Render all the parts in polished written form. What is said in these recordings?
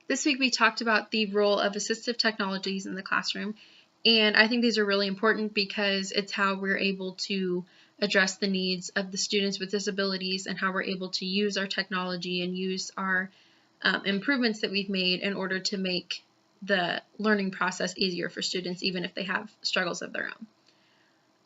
This week we talked about the role of assistive technologies in the classroom, and I think these are really important because it's how we're able to address the needs of the students with disabilities and how we're able to use our technology and use our improvements that we've made in order to make the learning process easier for students, even if they have struggles of their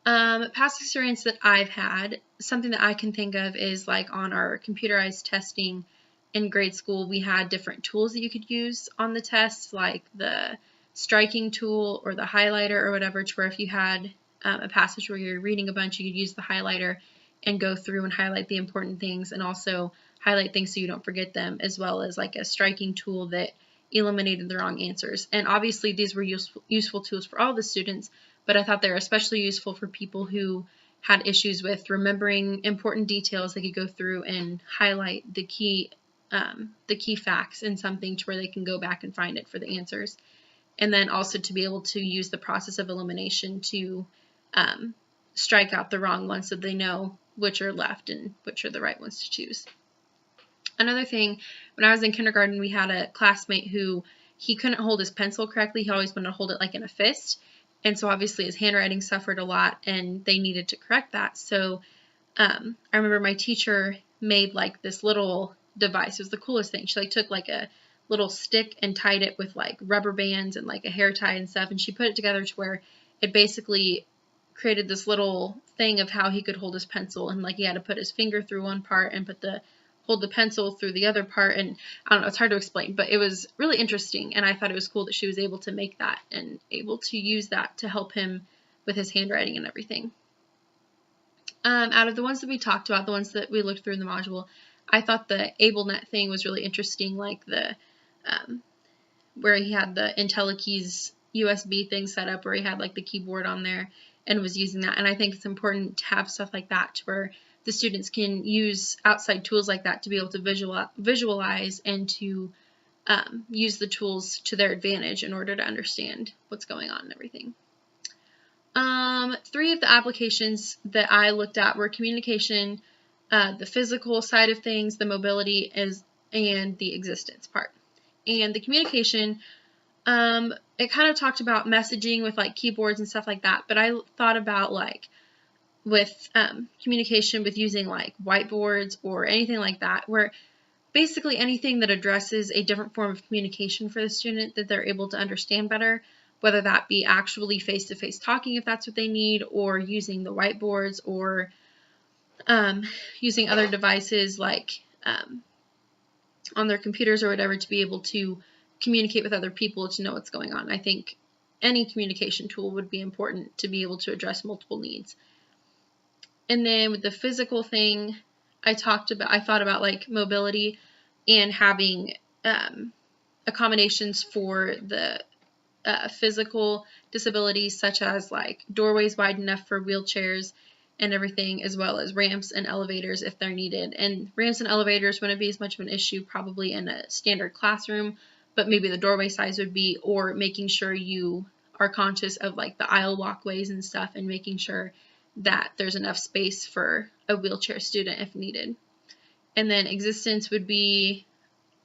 own. Past experience that I've had, something that I can think of is like on our computerized testing in grade school, we had different tools that you could use on the test, like the striking tool or the highlighter or whatever, to where if you had a passage where you're reading a bunch, you could use the highlighter and go through and highlight the important things and also highlight things so you don't forget them, as well as like a striking tool that eliminated the wrong answers. And obviously these were useful tools for all the students, but I thought they were especially useful for people who had issues with remembering important details. They could go through and highlight the key facts in something to where they can go back and find it for the answers. And then also to be able to use the process of elimination to strike out the wrong ones so they know which are left and which are the right ones to choose. Another thing, when I was in kindergarten, we had a classmate who he couldn't hold his pencil correctly. He always wanted to hold it like in a fist. And so obviously his handwriting suffered a lot and they needed to correct that. So I remember my teacher made like this little device. It was the coolest thing. She like took like a little stick and tied it with like rubber bands and like a hair tie and stuff. And she put it together to where it basically created this little thing of how he could hold his pencil. And like he had to put his finger through one part and hold the pencil through the other part, and I don't know, it's hard to explain, but it was really interesting, and I thought it was cool that she was able to make that and able to use that to help him with his handwriting and everything. Out of the ones that we talked about, the ones that we looked through in the module, I thought the AbleNet thing was really interesting, like the where he had the IntelliKeys USB thing set up where he had like the keyboard on there and was using that. And I think it's important to have stuff like that to where the students can use outside tools like that to be able to visualize and to use the tools to their advantage in order to understand what's going on and everything. 3 of the applications that I looked at were communication, the physical side of things, the mobility, and the existence part. And the communication, it kind of talked about messaging with like keyboards and stuff like that, but I thought about like with communication with using like whiteboards or anything like that, where basically anything that addresses a different form of communication for the student that they're able to understand better, whether that be actually face-to-face talking if that's what they need, or using the whiteboards, or using other devices like on their computers or whatever to be able to communicate with other people to know what's going on. I think any communication tool would be important to be able to address multiple needs. And then with the physical thing, I thought about like mobility and having accommodations for the physical disabilities, such as like doorways wide enough for wheelchairs and everything, as well as ramps and elevators if they're needed. And ramps and elevators wouldn't be as much of an issue probably in a standard classroom, but maybe the doorway size would be, or making sure you are conscious of like the aisle walkways and stuff and making sure that there's enough space for a wheelchair student if needed. And then existence would be,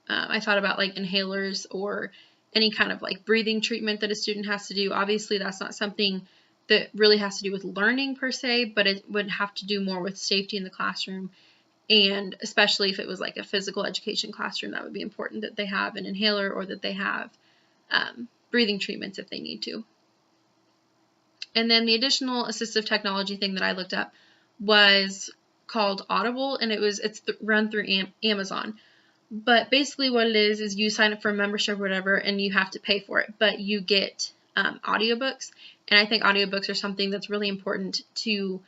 I thought about like inhalers or any kind of like breathing treatment that a student has to do. Obviously that's not something that really has to do with learning per se, but it would have to do more with safety in the classroom. And especially if it was like a physical education classroom, that would be important that they have an inhaler or that they have breathing treatments if they need to. And then the additional assistive technology thing that I looked up was called Audible, and it's run through Amazon. But basically what it is you sign up for a membership or whatever, and you have to pay for it, but you get audiobooks. And I think audiobooks are something that's really important to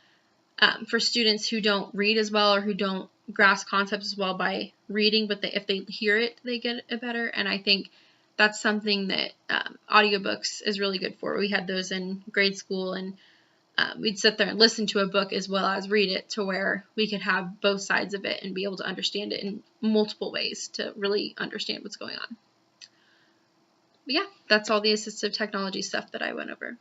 for students who don't read as well or who don't grasp concepts as well by reading, but if they hear it, they get it better. And I think that's something that audiobooks is really good for. We had those in grade school, and we'd sit there and listen to a book as well as read it, to where we could have both sides of it and be able to understand it in multiple ways to really understand what's going on. But yeah, that's all the assistive technology stuff that I went over.